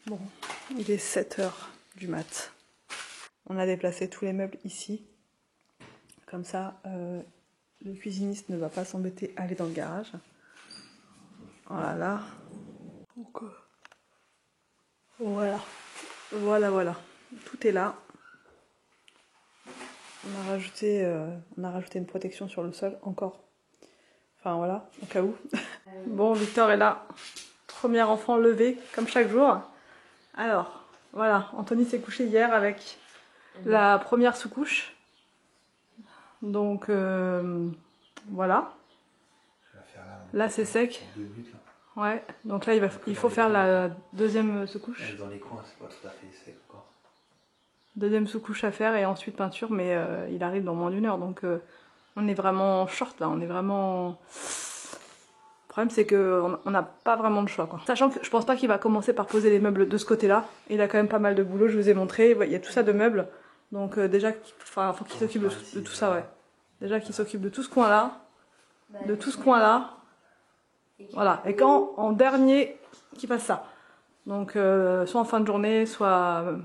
Bon, il est 7 h du mat. On a déplacé tous les meubles ici. Comme ça, le cuisiniste ne va pas s'embêter à aller dans le garage. Voilà. Donc, voilà. Voilà. Tout est là. On a rajouté une protection sur le sol encore. Enfin voilà, au cas où. Bon, Victor est là. Premier enfant levé, comme chaque jour. Alors, voilà, Anthony s'est couché hier avec la première sous-couche. Donc, voilà. Là, c'est sec. Ouais, donc là, il faut faire la deuxième sous-couche. Dans les coins, c'est pas tout à fait sec encore. Deuxième sous-couche à faire et ensuite peinture, mais il arrive dans moins d'1 heure. Donc, on est vraiment short là, on est vraiment... Le problème c'est qu'on n'a pas vraiment de choix quoi. Sachant que je pense pas qu'il va commencer par poser les meubles de ce côté là. Il a quand même pas mal de boulot, je vous ai montré, il y a tout ça de meubles. Donc déjà, faut qu'il s'occupe de tout ça, ouais. Déjà qu'il s'occupe de tout ce coin là, de tout ce coin là. Voilà, et quand en dernier, qu'il fasse ça. Donc soit en fin de journée, soit...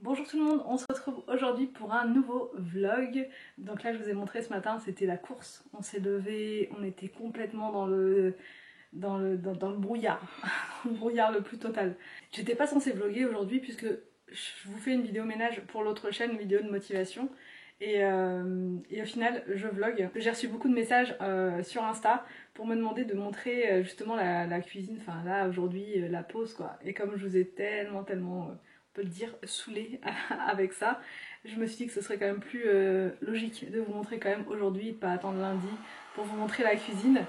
Bonjour tout le monde, on se retrouve aujourd'hui pour un nouveau vlog. Donc là je vous ai montré ce matin, c'était la course. On s'est levé, on était complètement dans le brouillard. Le brouillard le plus total. J'étais pas censée vlogger aujourd'hui puisque je vous fais une vidéo ménage pour l'autre chaîne, une vidéo de motivation. Et au final je vlog. J'ai reçu beaucoup de messages sur Insta pour me demander de montrer justement la cuisine. Enfin là aujourd'hui la pause quoi. Et comme je vous ai tellement on peut le dire, saoulée avec ça. Je me suis dit que ce serait quand même plus logique de vous montrer quand même aujourd'hui, pas attendre lundi pour vous montrer la cuisine.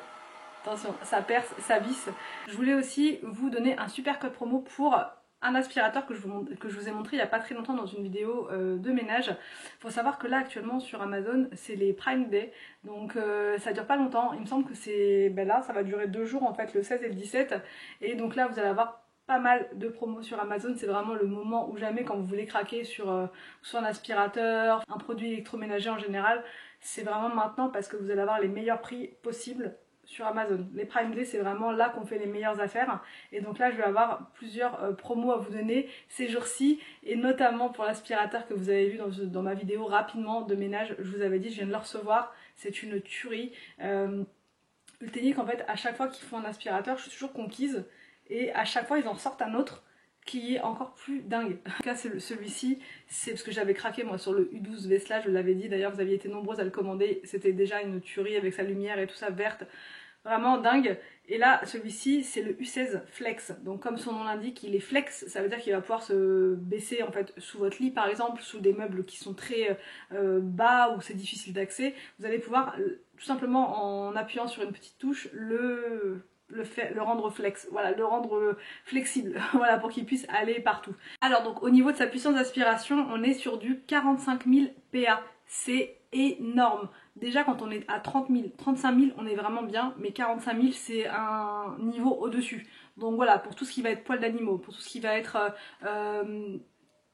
Attention, ça perce, ça visse. Je voulais aussi vous donner un super code promo pour un aspirateur que je vous ai montré il n'y a pas très longtemps dans une vidéo de ménage. Il faut savoir que là actuellement sur Amazon c'est les Prime Day, donc ça dure pas longtemps. Il me semble que c'est, ben là ça va durer 2 jours en fait, le 16 et le 17. Et donc là vous allez avoir pas mal de promos sur Amazon, c'est vraiment le moment ou jamais quand vous voulez craquer sur soit un aspirateur, un produit électroménager en général. C'est vraiment maintenant parce que vous allez avoir les meilleurs prix possibles sur Amazon. Les Prime Day c'est vraiment là qu'on fait les meilleures affaires et donc là je vais avoir plusieurs promos à vous donner ces jours-ci et notamment pour l'aspirateur que vous avez vu dans ma vidéo rapidement de ménage. Je vous avais dit, je viens de le recevoir, c'est une tuerie. Ultenic en fait à chaque fois qu'ils font un aspirateur je suis toujours conquise. Et à chaque fois ils en sortent un autre qui est encore plus dingue. En tout cas celui-ci, c'est parce que j'avais craqué moi sur le U12 Vesla, je l'avais dit, d'ailleurs vous aviez été nombreuses à le commander, c'était déjà une tuerie avec sa lumière et tout ça verte, vraiment dingue. Et là celui-ci c'est le U16 Flex, donc comme son nom l'indique il est flex, ça veut dire qu'il va pouvoir se baisser en fait sous votre lit par exemple, sous des meubles qui sont très bas ou c'est difficile d'accès. Vous allez pouvoir tout simplement en appuyant sur une petite touche le rendre flex, voilà, le rendre flexible, voilà, pour qu'il puisse aller partout. Alors donc au niveau de sa puissance d'aspiration, on est sur du 45 000 PA, c'est énorme. Déjà quand on est à 30 000, 35 000 on est vraiment bien, mais 45 000 c'est un niveau au-dessus. Donc voilà, pour tout ce qui va être poils d'animaux, pour tout ce qui va être...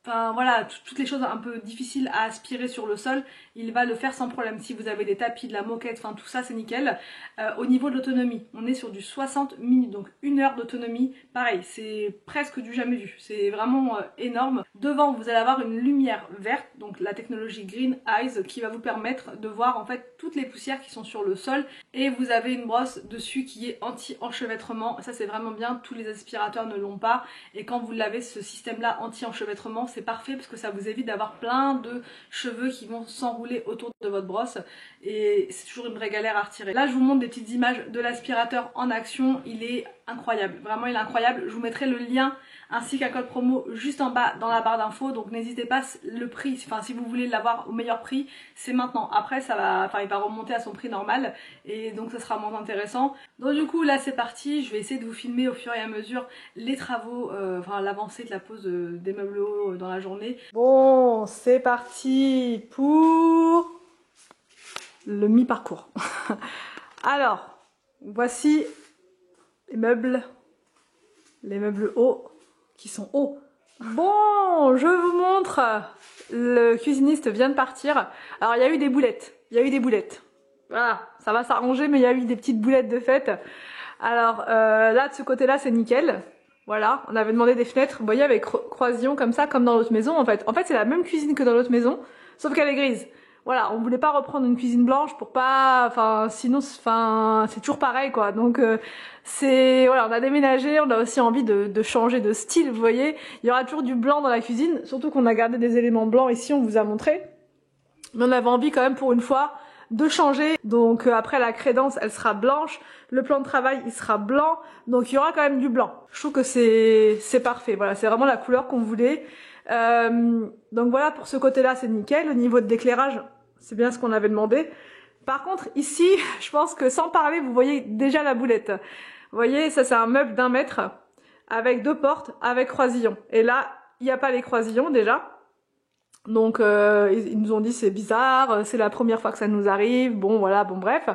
enfin voilà, toutes les choses un peu difficiles à aspirer sur le sol, il va le faire sans problème. Si vous avez des tapis, de la moquette, enfin tout ça c'est nickel. Au niveau de l'autonomie, on est sur du 60 minutes, donc 1 heure d'autonomie. Pareil, c'est presque du jamais vu, c'est vraiment énorme. Devant vous allez avoir une lumière verte, donc la technologie Green Eyes qui va vous permettre de voir en fait toutes les poussières qui sont sur le sol. Et vous avez une brosse dessus qui est anti-enchevêtrement, ça c'est vraiment bien, tous les aspirateurs ne l'ont pas. Et quand vous l'avez ce système là anti-enchevêtrement, c'est parfait parce que ça vous évite d'avoir plein de cheveux qui vont s'enrouler autour de votre brosse et c'est toujours une vraie galère à retirer. Là je vous montre des petites images de l'aspirateur en action, il est incroyable, vraiment il est incroyable. Je vous mettrai le lien ainsi qu'un code promo juste en bas dans la barre d'infos, donc n'hésitez pas, le prix, enfin si vous voulez l'avoir au meilleur prix, c'est maintenant. Après ça va, enfin il va remonter à son prix normal et donc ça sera moins intéressant. Donc du coup là c'est parti, je vais essayer de vous filmer au fur et à mesure les travaux, enfin l'avancée de la pose des meubles hauts dans la journée. Bon c'est parti pour le mi-parcours. Alors, voici les meubles hauts qui sont hauts. Bon, je vous montre, le cuisiniste vient de partir. Alors il y a eu des boulettes, voilà, ça va s'arranger, mais il y a eu des petites boulettes de fête. Alors là, de ce côté-là, c'est nickel. Voilà, on avait demandé des fenêtres, vous voyez, avec croisillon comme ça, comme dans l'autre maison en fait. En fait, c'est la même cuisine que dans l'autre maison, sauf qu'elle est grise. Voilà, on voulait pas reprendre une cuisine blanche pour pas, enfin, sinon, enfin, c'est toujours pareil quoi. Donc voilà, on a déménagé, on a aussi envie de changer de style, vous voyez. Il y aura toujours du blanc dans la cuisine, surtout qu'on a gardé des éléments blancs ici, on vous a montré. Mais on avait envie quand même pour une fois de changer. Donc après la crédence, elle sera blanche, le plan de travail il sera blanc, donc il y aura quand même du blanc. Je trouve que c'est parfait. Voilà, c'est vraiment la couleur qu'on voulait. Donc voilà, pour ce côté-là, c'est nickel. Au niveau de l'éclairage, c'est bien ce qu'on avait demandé. Par contre, ici, je pense que sans parler, vous voyez déjà la boulette. Vous voyez, ça c'est un meuble d'1 mètre avec 2 portes, avec croisillon. Et là, il n'y a pas les croisillons déjà. Donc ils nous ont dit c'est bizarre, c'est la première fois que ça nous arrive, bon voilà, bon bref.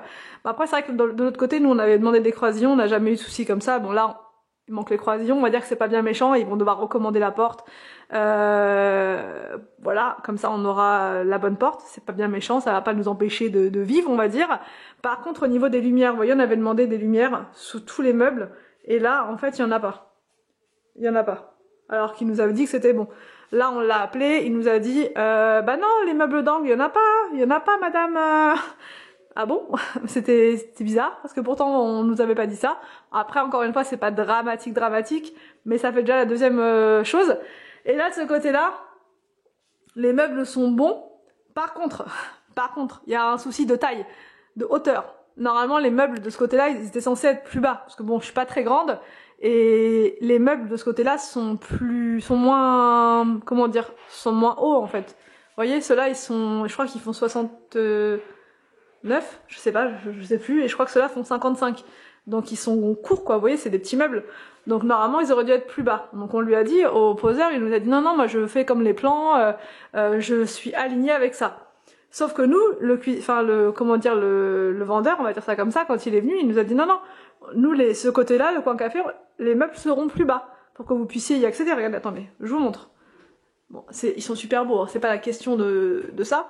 Après c'est vrai que de l'autre côté, nous on avait demandé des croisillons, on n'a jamais eu de soucis comme ça. Bon là, il manque les croisillons, on va dire que c'est pas bien méchant, ils vont devoir recommander la porte. Voilà, comme ça on aura la bonne porte, c'est pas bien méchant, ça va pas nous empêcher de vivre, on va dire. Par contre au niveau des lumières, vous voyez, on avait demandé des lumières sous tous les meubles, et là en fait il y en a pas. Il y en a pas. Alors qu'il nous avait dit que c'était bon. Là on l'a appelé, il nous a dit bah non, les meubles d'angle, il y en a pas madame. Ah bon? C'était bizarre parce que pourtant on nous avait pas dit ça. Après encore une fois, c'est pas dramatique, mais ça fait déjà la deuxième chose. Et là de ce côté-là, les meubles sont bons. Par contre, il y a un souci de taille, de hauteur. Normalement les meubles de ce côté-là, ils étaient censés être plus bas parce que bon, je suis pas très grande. Et les meubles de ce côté-là sont moins, comment dire, sont moins hauts en fait. Vous voyez, ceux-là, je crois qu'ils font 69, je sais pas, je sais plus, et je crois que ceux-là font 55. Donc ils sont courts quoi, vous voyez, c'est des petits meubles. Donc normalement, ils auraient dû être plus bas. Donc on lui a dit, au poseur, il nous a dit non, moi je fais comme les plans, je suis alignée avec ça. Sauf que nous, le vendeur, on va dire ça comme ça, quand il est venu, il nous a dit non, nous, ce côté-là, le coin café, les meubles seront plus bas pour que vous puissiez y accéder. Regardez, attendez, je vous montre. Bon, ils sont super beaux, hein. C'est pas la question de ça.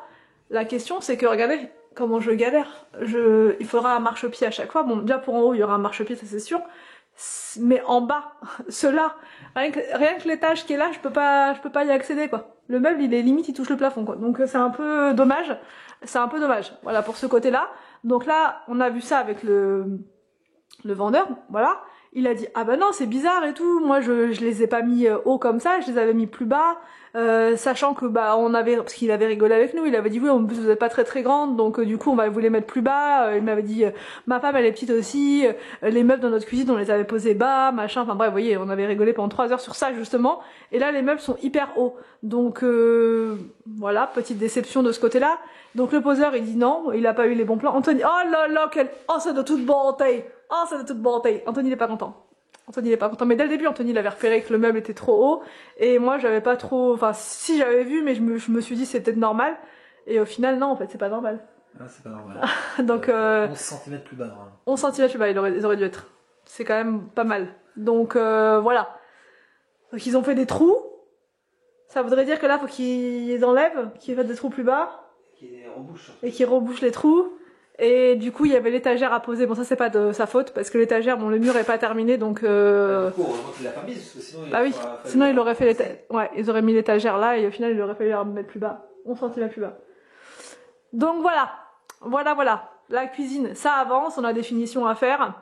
La question, c'est que regardez comment je galère. Il faudra un marchepied à chaque fois. Bon, déjà pour en haut, il y aura un marchepied, ça c'est sûr. Mais en bas, ceux-là, rien que l'étage qui est là, je peux pas y accéder quoi. Le meuble, il est limite, il touche le plafond quoi. Donc c'est un peu dommage. Voilà pour ce côté-là. Donc là, on a vu ça avec le vendeur, voilà, il a dit ah bah non c'est bizarre et tout, moi je les ai pas mis haut comme ça, je les avais mis plus bas, sachant que bah parce qu'il avait rigolé avec nous, il avait dit oui en plus vous êtes pas très grande donc du coup on va vous les mettre plus bas, il m'avait dit ma femme elle est petite aussi, les meubles dans notre cuisine on les avait posés bas, machin, enfin bref vous voyez on avait rigolé pendant 3 heures sur ça justement, et là les meubles sont hyper hauts, donc voilà, petite déception de ce côté là. Donc le poseur il dit non, il a pas eu les bons plans. Anthony, oh là là, oh c'est de toute bonté. Oh c'est de toute bonté. Anthony il est pas content. Mais dès le début Anthony il avait repéré que le meuble était trop haut. Et moi j'avais pas trop. Enfin si j'avais vu, mais je me suis dit c'était normal. Et au final non en fait c'est pas normal. Ah c'est pas normal. Donc 11 cm plus bas normalement. 11 cm plus bas ils auraient dû être. C'est quand même pas mal. Donc voilà. Donc ils ont fait des trous. Ça voudrait dire que là faut qu'ils enlèvent, qu'ils fassent des trous plus bas. Et qui rebouche les trous. Et du coup il y avait l'étagère à poser, bon ça c'est pas de sa faute parce que l'étagère, bon le mur est pas terminé donc Du coup, heureusement qu'il l'a pas mise, parce que sinon bah oui, sinon il aurait fait ouais, ils auraient mis l'étagère là et au final il aurait fallu la mettre plus bas, 11 cm plus bas. Donc voilà, la cuisine ça avance, on a des finitions à faire,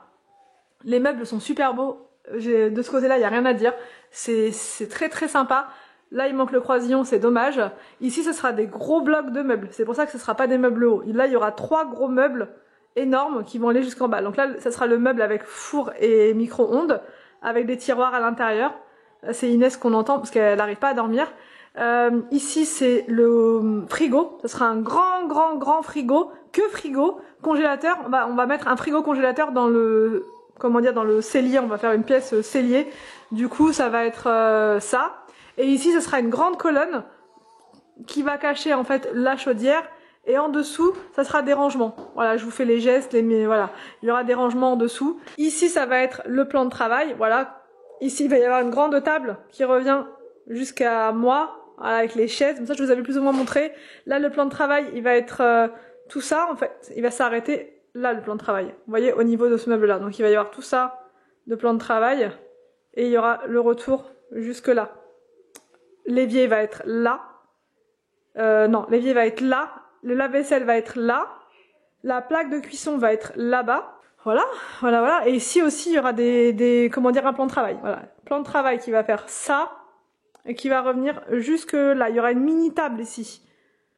les meubles sont super beaux, de ce côté là il y a rien à dire, c'est très sympa. Là, il manque le croisillon, c'est dommage. Ici, ce sera des gros blocs de meubles. C'est pour ça que ce sera pas des meubles hauts. Là, il y aura 3 gros meubles énormes qui vont aller jusqu'en bas. Donc là, ça sera le meuble avec four et micro-ondes, avec des tiroirs à l'intérieur. C'est Inès qu'on entend parce qu'elle n'arrive pas à dormir. Ici, c'est le frigo. Ce sera un grand frigo. Que frigo, congélateur. On va mettre un frigo congélateur dans le... Comment dire, dans le cellier. On va faire une pièce cellier. Du coup, ça va être ça. Et ici, ce sera une grande colonne qui va cacher en fait la chaudière Et en dessous, ça sera des rangements. Voilà, je vous fais les gestes, voilà. Il y aura des rangements en dessous. Ici, ça va être le plan de travail. Voilà. Ici, il va y avoir une grande table qui revient jusqu'à moi, voilà, avec les chaises. Comme ça, je vous avais plus ou moins montré. Là, le plan de travail, il va être tout ça, en fait. Il va s'arrêter là, le plan de travail. Vous voyez, au niveau de ce meuble-là. Donc, il va y avoir tout ça de plan de travail. Et il y aura le retour jusque là. L'évier va être là. Non, l'évier va être là. Le lave-vaisselle va être là. La plaque de cuisson va être là-bas. Voilà, voilà, voilà. Et ici aussi, il y aura comment dire, un plan de travail. Voilà, plan de travail qui va faire ça et qui va revenir jusque là. Il y aura une mini table ici.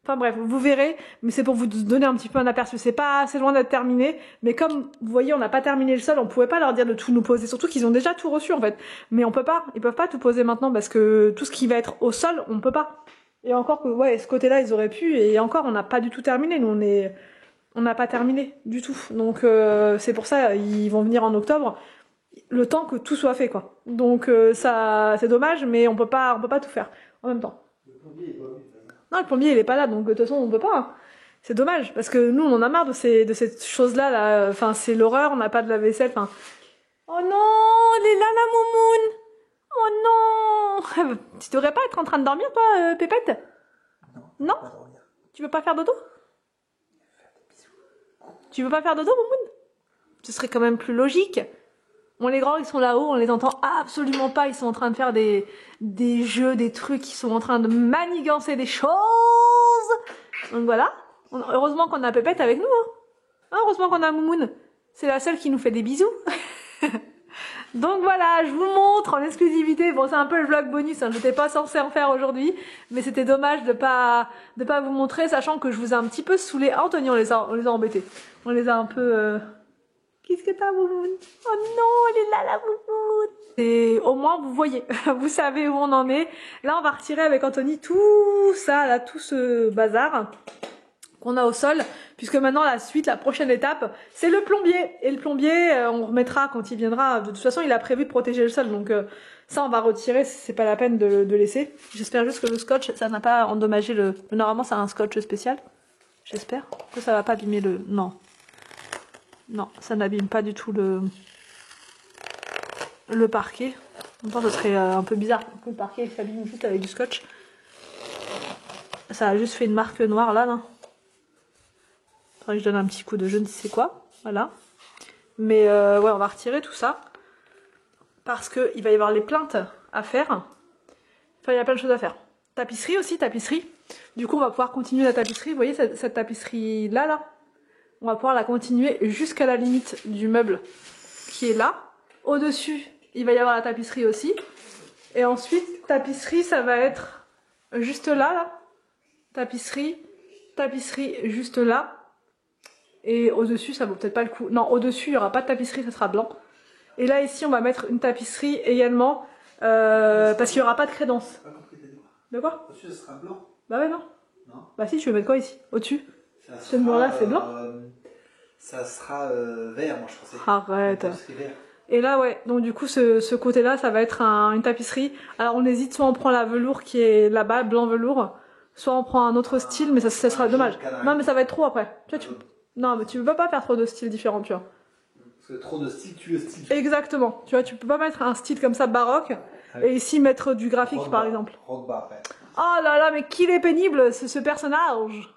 Enfin bref, vous verrez, mais c'est pour vous donner un petit peu un aperçu. C'est pas assez loin d'être terminé, mais comme vous voyez, on n'a pas terminé le sol, on pouvait pas leur dire de tout nous poser. Surtout qu'ils ont déjà tout reçu en fait. Mais on peut pas, ils peuvent pas tout poser maintenant parce que tout ce qui va être au sol, on peut pas. Et encore que, ouais, ce côté-là, ils auraient pu, et encore, on n'a pas du tout terminé. Nous, on n'a pas terminé du tout. Donc, c'est pour ça, ils vont venir en octobre, le temps que tout soit fait, quoi. Donc, ça, c'est dommage, mais on peut pas tout faire en même temps. Le plombier est pas venu. Non, le plombier, il est pas là, donc de toute façon, on peut pas. Hein. C'est dommage, parce que nous, on en a marre de ces choses-là, là. Enfin, c'est l'horreur, on n'a pas de la vaisselle, enfin. Oh non, elle est là, la moumoune! Oh non! Tu devrais pas être en train de dormir, toi, Pépette? Non? Tu veux pas faire dodo? Tu veux pas faire dodo, Moumoune? Ce serait quand même plus logique. Bon, les grands, ils sont là-haut, on les entend absolument pas. Ils sont en train de faire des jeux, des trucs. Ils sont en train de manigancer des choses. Donc voilà. Heureusement qu'on a Pépette avec nous. Hein. Heureusement qu'on a Moumoune. C'est la seule qui nous fait des bisous. Donc voilà, je vous montre en exclusivité. Bon, c'est un peu le vlog bonus, hein, j'étais pas censée en faire aujourd'hui, mais c'était dommage de pas vous montrer, sachant que je vous ai un petit peu saoulé. Ah, Anthony, on les a embêtés. On les a un peu... Qu'est-ce que t'as, Moumoune? Oh non, elle est là, la Moumoune! Et au moins, vous voyez, vous savez où on en est. Là, on va retirer avec Anthony tout ça, là, tout ce bazar qu'on a au sol, puisque maintenant la prochaine étape, c'est le plombier. Et le plombier, on remettra quand il viendra. De toute façon, il a prévu de protéger le sol, donc ça, on va retirer. C'est pas la peine de laisser. J'espère juste que le scotch, ça n'a pas endommagé le. Normalement, c'est un scotch spécial. J'espère que ça va pas abîmer le. Non, non, ça n'abîme pas du tout le parquet. En même temps, ce serait un peu bizarre que le parquet s'abîme juste avec du scotch. Ça a juste fait une marque noire là, non? Faudrait que je donne un petit coup de je ne sais quoi, voilà. Mais ouais, on va retirer tout ça. Parce qu'il va y avoir les plaintes à faire. Enfin, il y a plein de choses à faire. Tapisserie aussi, tapisserie. Du coup, on va pouvoir continuer la tapisserie. Vous voyez cette tapisserie là, on va pouvoir la continuer jusqu'à la limite du meuble qui est là. Au-dessus, il va y avoir la tapisserie aussi. Et ensuite, tapisserie, ça va être juste là. Tapisserie, juste là. Et au-dessus, ça vaut peut-être pas le coup. Non, au-dessus, il n'y aura pas de tapisserie, ça sera blanc. Et là, ici, on va mettre une tapisserie également, parce qu'il n'y aura pas de crédence. De quoi? Au-dessus, ça sera blanc. Bah ouais, non. Non. Bah si, tu veux mettre quoi ici? Au-dessus? Ce mur-là, c'est blanc. Ça sera vert, moi, je pensais. Arrête. Et là, ouais, donc du coup, ce côté-là, ça va être une tapisserie. Alors, on hésite, soit on prend la velours qui est là-bas, blanc velours, soit on prend un autre style, mais ça sera dommage. Non, mais ça va être trop après. Tu vois, non, mais tu peux pas faire trop de styles différents, tu vois. Parce que trop de style, tu le style. Exactement. Tu vois, tu peux pas mettre un style comme ça baroque et ici mettre du graphique, par exemple. Rock bar, ouais. Oh là là, mais qu'il est pénible, ce personnage.